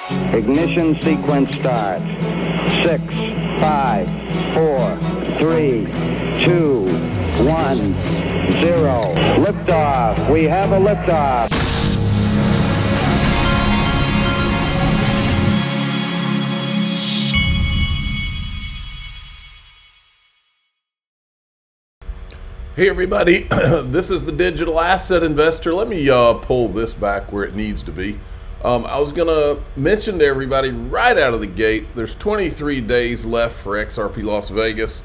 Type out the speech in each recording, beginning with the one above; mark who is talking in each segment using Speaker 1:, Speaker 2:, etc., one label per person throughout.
Speaker 1: Ignition sequence starts. 6, 5, 4, 3, 2, 1, 0. Liftoff. We have a liftoff.
Speaker 2: Hey everybody, this is the Digital Asset Investor. Let me pull this back where it needs to be. I was gonna mention to everybody right out of the gate, there's 23 days left for XRP Las Vegas.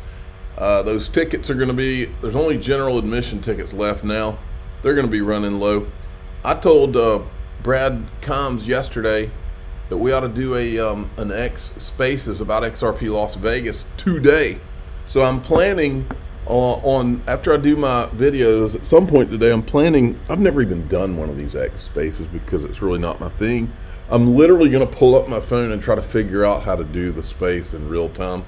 Speaker 2: Those tickets are gonna be, there's only general admission tickets left now. They're gonna be running low. I told Brad Combs yesterday that we ought to do an X Spaces about XRP Las Vegas today. So I'm planning after I do my videos at some point today, I've never even done one of these X Spaces because it's really not my thing. I'm literally going to pull up my phone and try to figure out how to do the space in real time.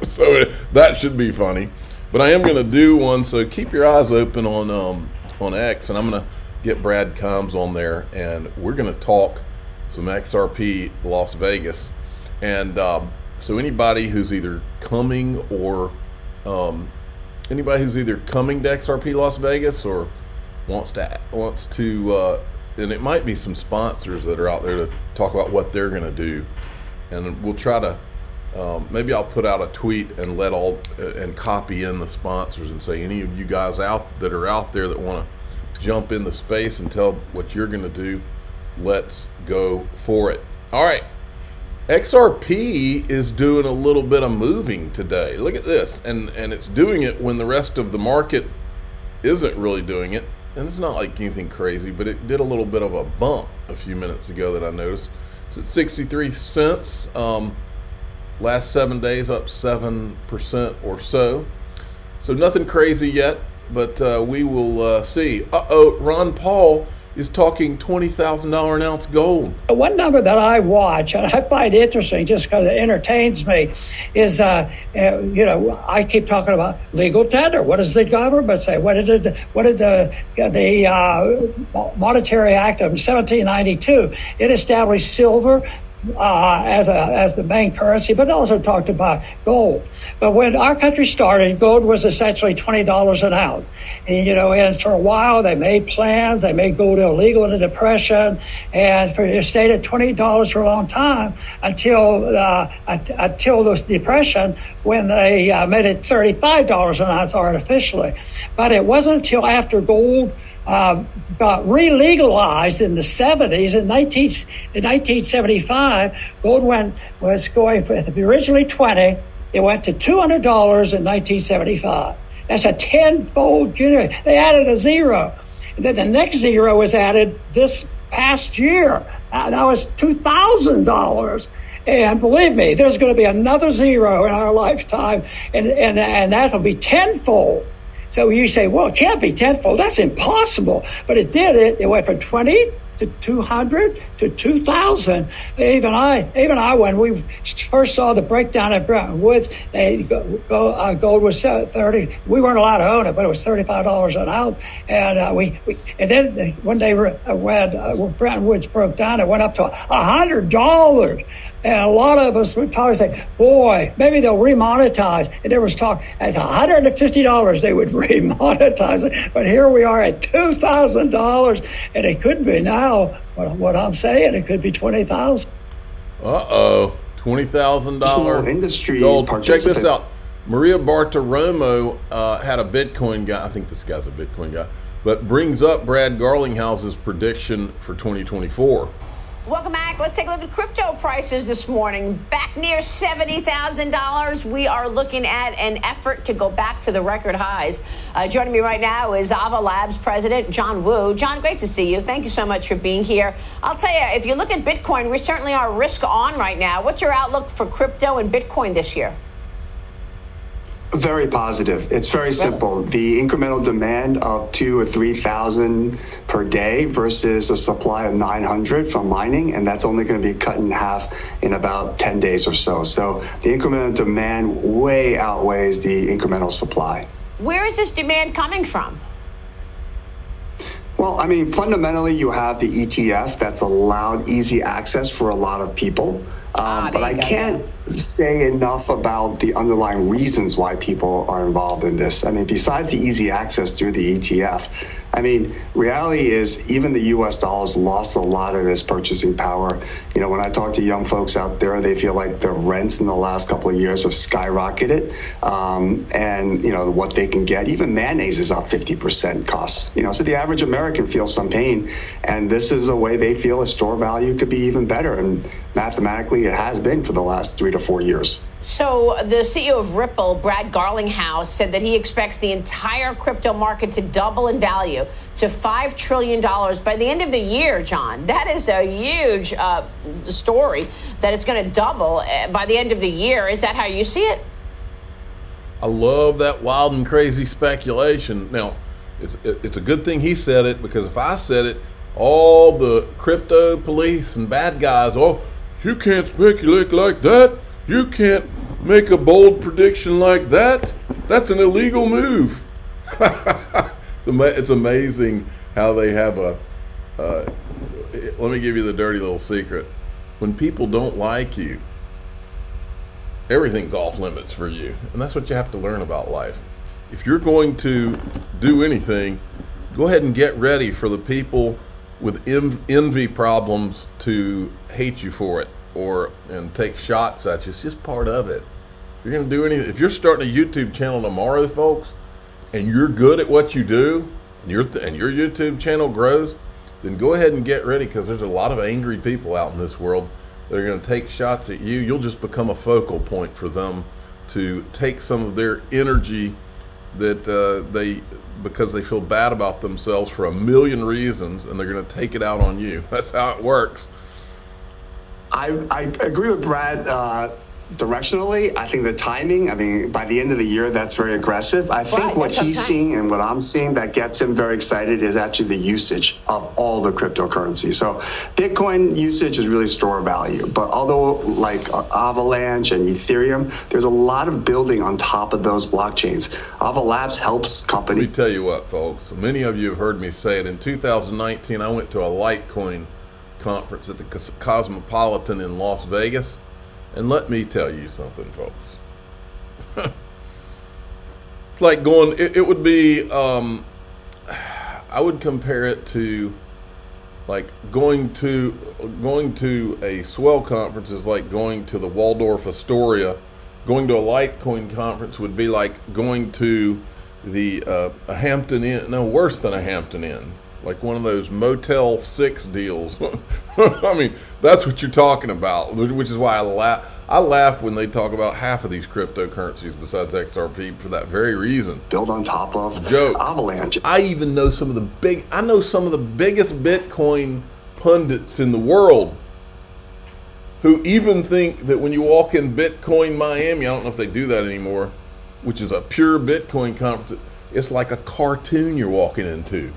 Speaker 2: So that should be funny. But I am going to do one, so keep your eyes open on X, and I'm going to get Brad Combs on there, and we're going to talk some XRP Las Vegas. And so anybody who's either coming or anybody who's either coming to XRP Las Vegas or wants to, and it might be some sponsors that are out there to talk about what they're going to do, and we'll try to maybe I'll put out a tweet and and copy in the sponsors and say, any of you guys that are out there that want to jump in the space and tell what you're going to do, let's go for it. All right. XRP is doing a little bit of moving today. Look at this, and it's doing it when the rest of the market isn't really doing it. And it's not like anything crazy, but it did a little bit of a bump a few minutes ago that I noticed. It's at 63 cents. Last 7 days up 7% or so. So nothing crazy yet, but we will see. Ron Paul is talking $20,000 an ounce gold.
Speaker 3: One number that I watch and I find interesting just because it entertains me is, I keep talking about legal tender. What does the government say? What did the Monetary Act of 1792? It established silver as the main currency, but it also talked about gold. But when our country started, gold was essentially $20 an ounce. And for a while they made plans, they made gold illegal in the Depression, and it stayed at $20 for a long time until the Depression, when they made it $35 an ounce artificially. But it wasn't until after gold got re-legalized in the 70s. In 1975, gold was going for originally 20. It went to $200 in 1975. That's a tenfold jump. They added a zero. And then the next zero was added this past year. That was $2,000. And believe me, there's going to be another zero in our lifetime, and that'll be tenfold. So you say, well, it can't be tenfold. That's impossible. But it did it. It went from 20 to 200 to 2,000. Even I, when we first saw the breakdown at Bretton Woods, gold was 30. We weren't allowed to own it, but it was $35 an ounce. And and then when Bretton Woods broke down, it went up to $100. And a lot of us would probably say, boy, maybe they'll remonetize. And there was talk at $150 they would remonetize it. But here we are at $2,000. And it could be now, what I'm saying, it could be $20,000.
Speaker 2: Uh-oh, $20,000
Speaker 4: industry
Speaker 2: gold. Check this out. Maria Bartiromo had a Bitcoin guy. I think this guy's a Bitcoin guy. But brings up Brad Garlinghouse's prediction for 2024.
Speaker 5: Welcome back. Let's take a look at crypto prices this morning. Back near $70,000. We are looking at an effort to go back to the record highs. Joining me right now is Ava Labs President John Wu. John, great to see you. Thank you so much for being here. I'll tell you, if you look at Bitcoin, we certainly are risk on right now. What's your outlook for crypto and Bitcoin this year?
Speaker 4: Very positive. It's very simple. The incremental demand of 2,000 or 3,000 per day versus a supply of 900 from mining, and that's only going to be cut in half in about 10 days or so. So the incremental demand way outweighs the incremental supply.
Speaker 5: Where is this demand coming from?
Speaker 4: Well, I mean, fundamentally, you have the ETF that's allowed easy access for a lot of people. But I can't say enough about the underlying reasons why people are involved in this. I mean, besides the easy access through the ETF, I mean, reality is even the U.S. dollar's lost a lot of its purchasing power. You know, when I talk to young folks out there, they feel like their rents in the last couple of years have skyrocketed. And, you know, what they can get, even mayonnaise is up 50% costs. You know, so the average American feels some pain. And this is a way they feel a store value could be even better. And mathematically, it has been for the last 3 to 4 years.
Speaker 5: So the CEO of Ripple, Brad Garlinghouse, said that he expects the entire crypto market to double in value to $5 trillion by the end of the year, John. That is a huge story, that it's going to double by the end of the year. Is that how you see it?
Speaker 2: I love that wild and crazy speculation. Now, it's a good thing he said it, because if I said it, all the crypto police and bad guys, oh, you can't speculate like that. You can't make a bold prediction like that. That's an illegal move. It's amazing how they have let me give you the dirty little secret. When people don't like you, everything's off limits for you. And that's what you have to learn about life. If you're going to do anything, go ahead and get ready for the people with envy problems to hate you for it, and take shots at you. It's just part of it. If you're going to do anything, if you're starting a YouTube channel tomorrow, folks, and you're good at what you do, and your YouTube channel grows, then go ahead and get ready, because there's a lot of angry people out in this world that are going to take shots at you. You'll just become a focal point for them to take some of their energy that because they feel bad about themselves for a million reasons, and they're going to take it out on you. That's how it works.
Speaker 4: I agree with Brad directionally. I think the timing, I mean, by the end of the year, that's very aggressive. I think what he's seeing and what I'm seeing that gets him very excited is actually the usage of all the cryptocurrencies. So Bitcoin usage is really store value. But although like Avalanche and Ethereum, there's a lot of building on top of those blockchains. Ava Labs helps companies.
Speaker 2: Let me tell you what, folks. Many of you have heard me say it. In 2019, I went to a litecoin conference at the Cosmopolitan in Las Vegas, and let me tell you something, folks. It's like going, it would be, I would compare it to like going to a swell conference is like going to the Waldorf Astoria. Going to a Litecoin conference would be like going to the a Hampton Inn, no, worse than a Hampton Inn. Like one of those Motel 6 deals. I mean, that's what you're talking about, which is why I laugh when they talk about half of these cryptocurrencies besides XRP for that very reason.
Speaker 4: Build on top of
Speaker 2: joke.
Speaker 4: Avalanche.
Speaker 2: I even know some of the biggest Bitcoin pundits in the world who even think that when you walk in Bitcoin Miami, I don't know if they do that anymore, which is a pure Bitcoin conference, it's like a cartoon you're walking into.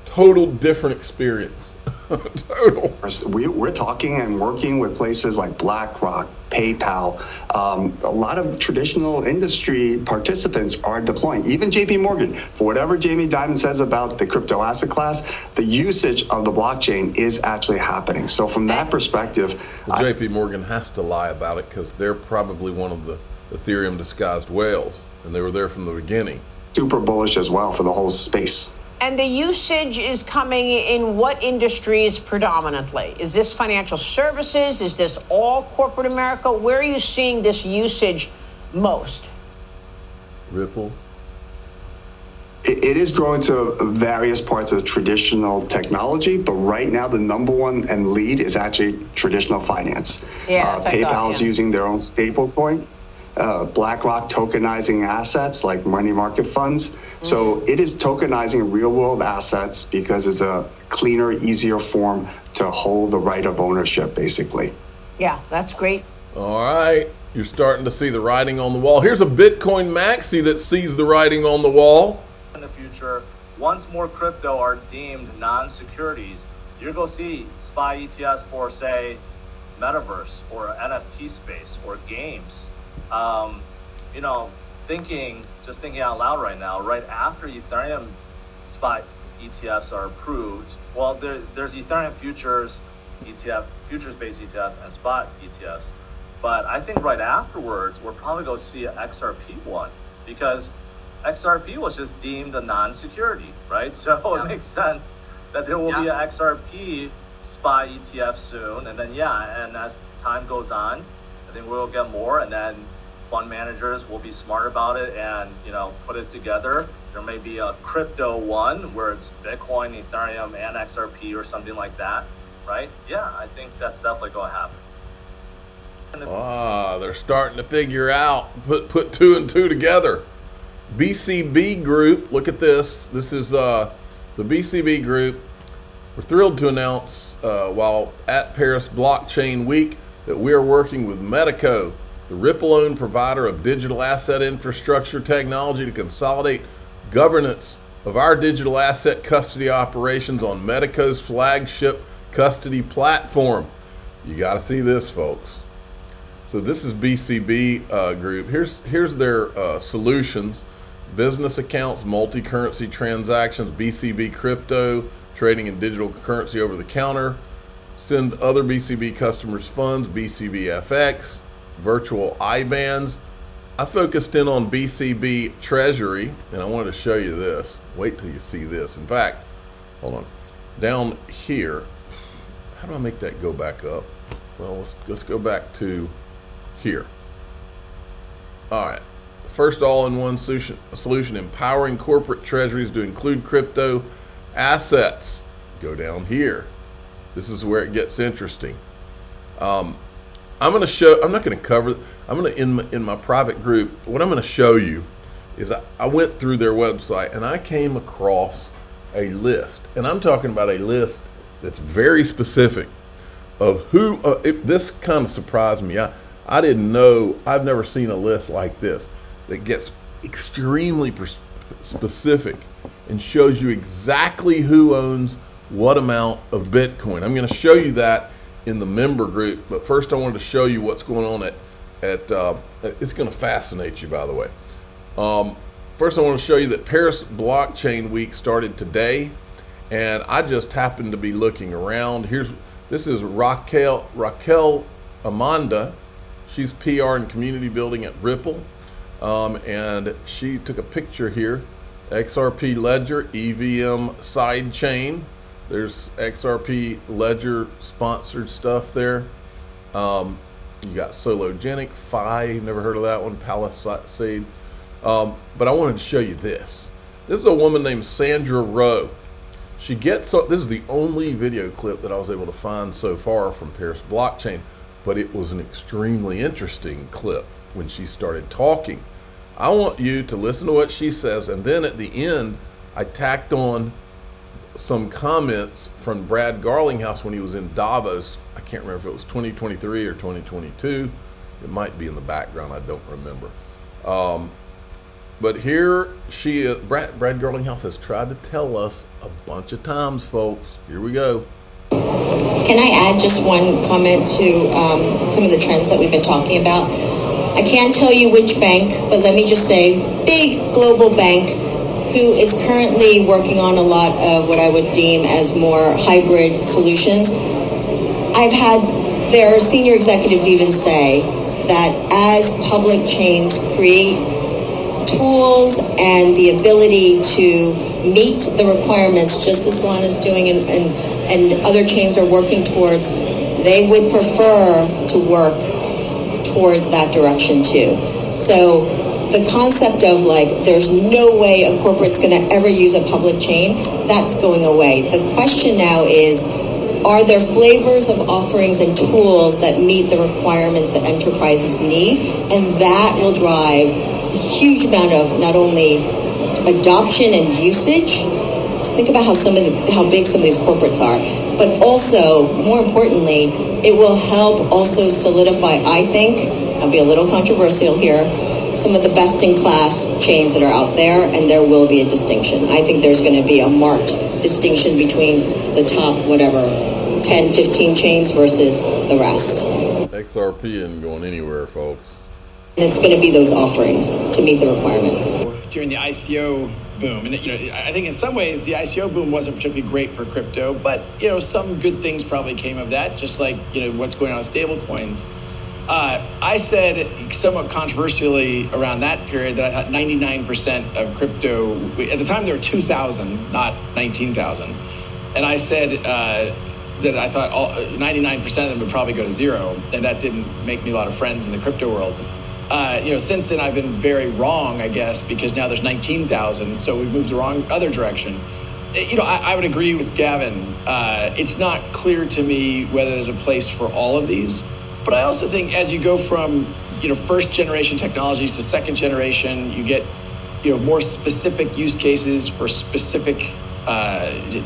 Speaker 2: Total different experience. Total.
Speaker 4: We're talking and working with places like BlackRock, PayPal. A lot of traditional industry participants are deploying. Even JP Morgan, for whatever Jamie Dimon says about the crypto asset class, the usage of the blockchain is actually happening. So from that perspective,
Speaker 2: well, JP Morgan has to lie about it because they're probably one of the Ethereum disguised whales, and they were there from the beginning.
Speaker 4: Super bullish as well for the whole space.
Speaker 5: And the usage is coming in what industries predominantly? Is this financial services? Is this all corporate America? Where are you seeing this usage most?
Speaker 2: Ripple.
Speaker 4: It is growing to various parts of traditional technology, but right now the number one and lead is actually traditional finance.
Speaker 5: Yeah,
Speaker 4: PayPal is using their own stable coin. BlackRock tokenizing assets like money market funds. So it is tokenizing real world assets because it's a cleaner, easier form to hold the right of ownership, basically.
Speaker 5: Yeah, that's great.
Speaker 2: All right. You're starting to see the writing on the wall. Here's a Bitcoin maxi that sees the writing on the wall.
Speaker 6: In the future, once more crypto are deemed non-securities, you're going to see SPY ETFs for, say, metaverse or NFT space or games. You know, thinking out loud right now, right after Ethereum SPY ETFs are approved. Well, there's Ethereum futures ETF, futures-based ETF, and spot ETFs. But I think right afterwards, we're probably going to see an XRP one, because XRP was just deemed a non-security, right? So it makes sense that there will be an XRP SPY ETF soon. And then, and as time goes on, I think we'll get more, and then fund managers will be smart about it and, put it together. There may be a crypto one where it's Bitcoin, Ethereum, and XRP or something like that, right? Yeah, I think that's definitely going to happen.
Speaker 2: They're starting to figure out, put two and two together. BCB Group, look at this. This is the BCB Group. We're thrilled to announce while at Paris Blockchain Week that we are working with Medico, the Ripple-owned provider of digital asset infrastructure technology, to consolidate governance of our digital asset custody operations on Medico's flagship custody platform. You got to see this, folks. So this is BCB Group. Here's their solutions: business accounts, multi-currency transactions, BCB crypto, trading in digital currency over the counter, send other BCB customers funds, BCB FX, virtual IBANs. I focused in on BCB Treasury, and I wanted to show you this. Wait till you see this. In fact, hold on. Down here, how do I make that go back up? Well, let's go back to here. All right. First all-in-one solution, empowering corporate treasuries to include crypto assets. Go down here. This is where it gets interesting. I'm not going to cover, in my private group, what I'm going to show you is I went through their website and I came across a list, and I'm talking about a list that's very specific of who, this kind of surprised me. I didn't know, I've never seen a list like this that gets extremely specific and shows you exactly who owns what amount of Bitcoin. I'm going to show you that in the member group, but first I wanted to show you what's going on at it's going to fascinate you, by the way. First I want to show you that Paris Blockchain Week started today, and I just happened to be looking around. This is Raquel Amanda. She's PR and community building at Ripple, and she took a picture here. XRP Ledger, EVM side chain. There's XRP Ledger sponsored stuff there. You got Sologenic, Phi, never heard of that one, Palisade. But I wanted to show you this. This is a woman named Sandra Rowe. This is the only video clip that I was able to find so far from Paris Blockchain, but it was an extremely interesting clip when she started talking. I want you to listen to what she says, and then at the end, I tacked on some comments from Brad Garlinghouse when he was in Davos. I can't remember if it was 2023 or 2022. It might be in the background, I don't remember. But here she is. Brad Garlinghouse has tried to tell us a bunch of times, folks. Here we go.
Speaker 7: Can I add just one comment to some of the trends that we've been talking about? I can't tell you which bank, but let me just say, big global bank who is currently working on a lot of what I would deem as more hybrid solutions. I've had their senior executives even say that as public chains create tools and the ability to meet the requirements, just as Solana is doing and other chains are working towards, they would prefer to work towards that direction too. So the concept of there's no way a corporate's going to ever use a public chain, that's going away. The question now is, are there flavors of offerings and tools that meet the requirements that enterprises need? And that will drive a huge amount of not only adoption and usage. Just think about how big some of these corporates are, but also, more importantly, it will help also solidify, I think, I'll be a little controversial here, some of the best-in-class chains that are out there, and there will be a distinction. I think there's going to be a marked distinction between the top, 10, 15 chains versus the rest.
Speaker 2: XRP isn't going anywhere, folks.
Speaker 7: And it's going to be those offerings to meet the requirements.
Speaker 8: During the ICO boom. And I think in some ways the ICO boom wasn't particularly great for crypto, but some good things probably came of that, just like what's going on with stable coins. I said somewhat controversially around that period that I thought 99% of crypto, at the time there were 2,000, not 19,000. And I said that I thought 99% of them would probably go to zero. And that didn't make me a lot of friends in the crypto world. Since then I've been very wrong, I guess, because now there's 19,000. So we've moved the other direction. I would agree with Gavin. It's not clear to me whether there's a place for all of these. But I also think as you go from, first generation technologies to second generation, you get, more specific use cases for specific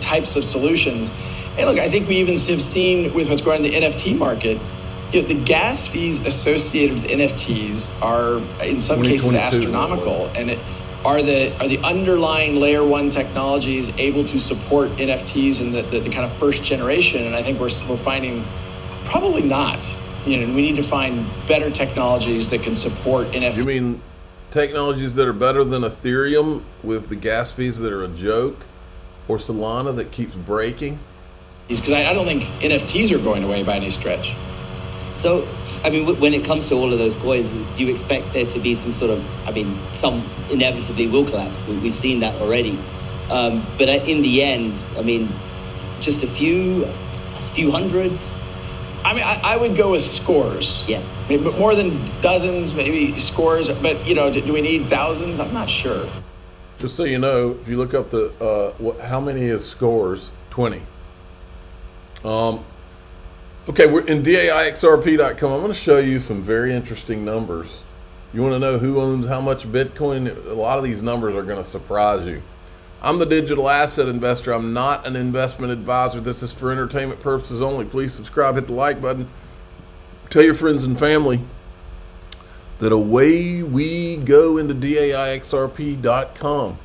Speaker 8: types of solutions. And look, I think we even have seen with what's going on in the NFT market, the gas fees associated with NFTs are in some cases astronomical. And are the underlying layer one technologies able to support NFTs in the kind of first generation? And I think we're finding probably not. We need to find better technologies that can support NFTs.
Speaker 2: You mean technologies that are better than Ethereum with the gas fees that are a joke, or Solana that keeps breaking?
Speaker 8: Because I don't think NFTs are going away by any stretch.
Speaker 9: So, when it comes to all of those coins, do you expect there to be some sort of, some inevitably will collapse. We've seen that already. But in the end, just a few hundred.
Speaker 8: I would go with scores.
Speaker 9: Yeah.
Speaker 8: But more than dozens, maybe scores. But, do we need thousands? I'm not sure.
Speaker 2: Just so you know, if you look up how many is scores, 20. Okay, we're in DAIXRP.com. I'm going to show you some very interesting numbers. You want to know who owns how much Bitcoin? A lot of these numbers are going to surprise you. I'm the digital asset investor. I'm not an investment advisor. This is for entertainment purposes only. Please subscribe, hit the like button. Tell your friends and family that away we go into DAIXRP.com.